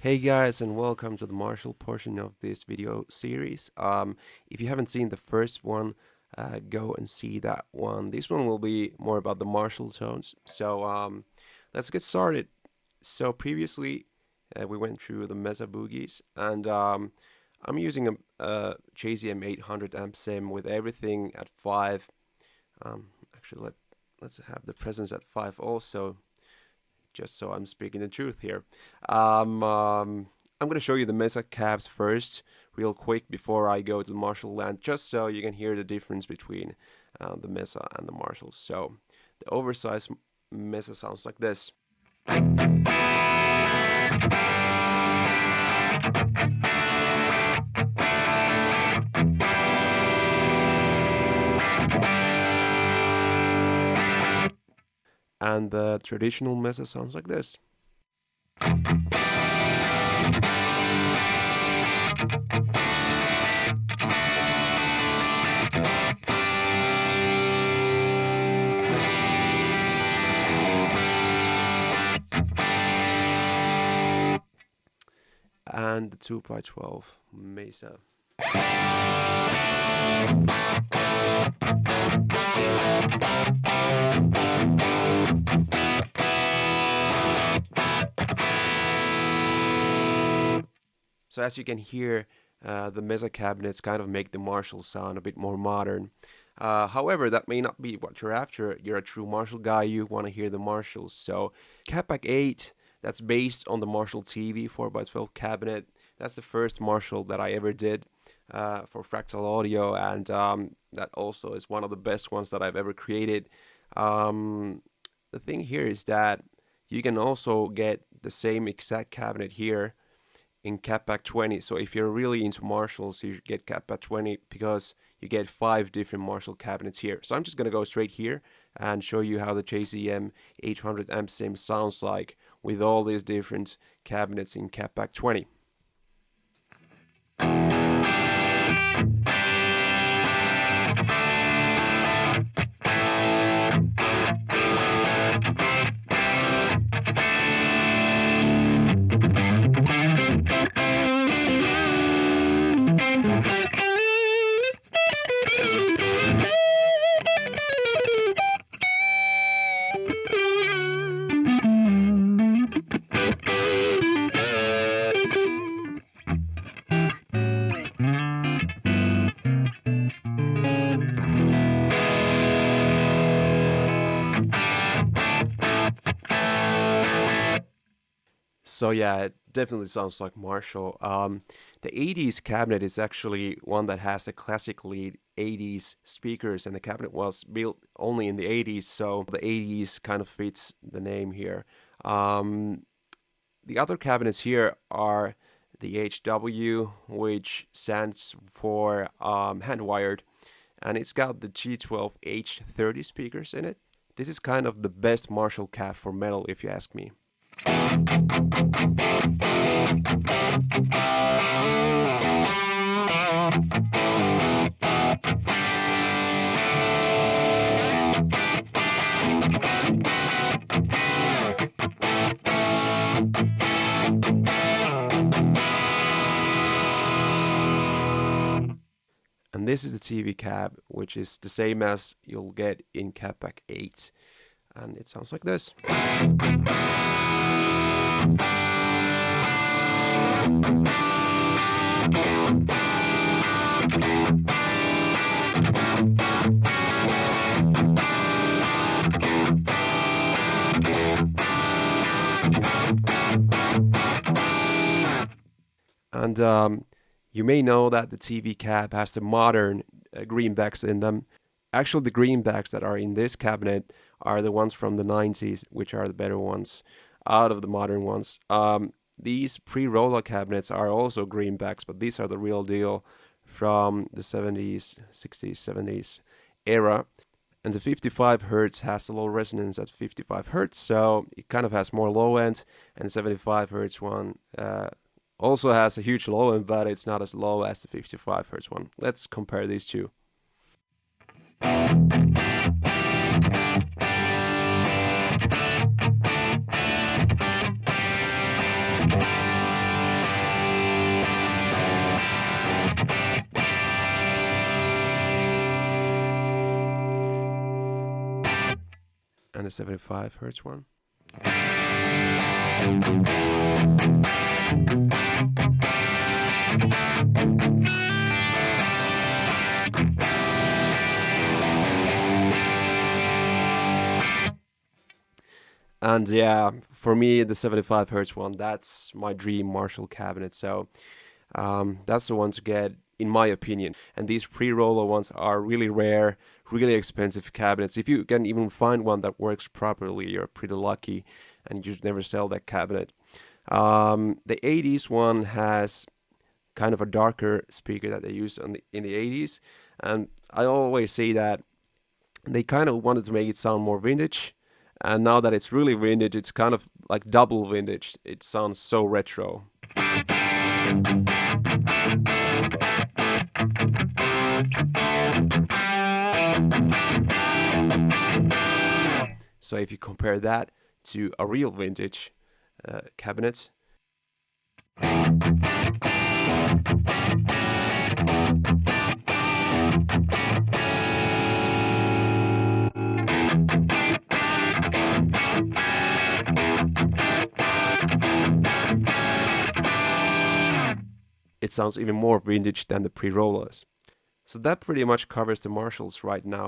Hey guys, and welcome to the Marshall portion of this video series. If you haven't seen the first one, go and see that one. This one will be more about the Marshall tones. So let's get started. So previously, we went through the Mesa Boogies, and I'm using a JZM 800 amp sim with everything at 5. Actually, let's have the presence at 5 also, just so I'm speaking the truth here. I'm going to show you the Mesa cabs first, real quick, before I go to the Marshall land, just so you can hear the difference between the Mesa and the Marshall. So the oversized Mesa sounds like this. And the traditional Mesa sounds like this. And the 2x12 Mesa. So as you can hear, the Mesa cabinets kind of make the Marshall sound a bit more modern. However, that may not be what you're after. You're a true Marshall guy, you want to hear the Marshalls. So Catback 8, that's based on the Marshall TV 4x12 cabinet. That's the first Marshall that I ever did for Fractal Audio, and that also is one of the best ones that I've ever created. The thing here is that you can also get the same exact cabinet here in Catback 20. So if you're really into Marshalls, you should get Catback 20 because you get 5 different Marshall cabinets here. So I'm just going to go straight here and show you how the JZM 800 amp sim sounds like with all these different cabinets in Catback 20. So yeah, it definitely sounds like Marshall. The 80s cabinet is actually one that has a classically 80s speakers, and the cabinet was built only in the 80s, so the 80s kind of fits the name here. The other cabinets here are the HW, which stands for hand-wired, and it's got the G12H30 speakers in it. This is kind of the best Marshall cab for metal, if you ask me. And this is the TV cab, which is the same as you'll get in Catback 8. And it sounds like this. And you may know that the TV cab has the modern greenbacks in them. Actually, the greenbacks that are in this cabinet are the ones from the 90s, which are the better ones out of the modern ones. These pre-rola cabinets are also greenbacks, but these are the real deal from the 70s, 60s, 70s era. And the 55 hertz has the low resonance at 55 hertz, so it kind of has more low end, and the 75 hertz one also has a huge low end, but it's not as low as the 55 hertz one. Let's compare these two. and the 75 hertz one. And yeah, for me, the 75 hertz one, that's my dream Marshall cabinet. So that's the one to get, in my opinion. And these pre-roller ones are really rare, really expensive cabinets. If you can even find one that works properly, you're pretty lucky, and you should never sell that cabinet. The 80s one has kind of a darker speaker that they used in the 80s, and I always say that they kind of wanted to make it sound more vintage. And now that it's really vintage, it's kind of like double vintage. It sounds so retro. So if you compare that to a real vintage cabinet, it sounds even more vintage than the pre-rollers. So that pretty much covers the Marshalls right now.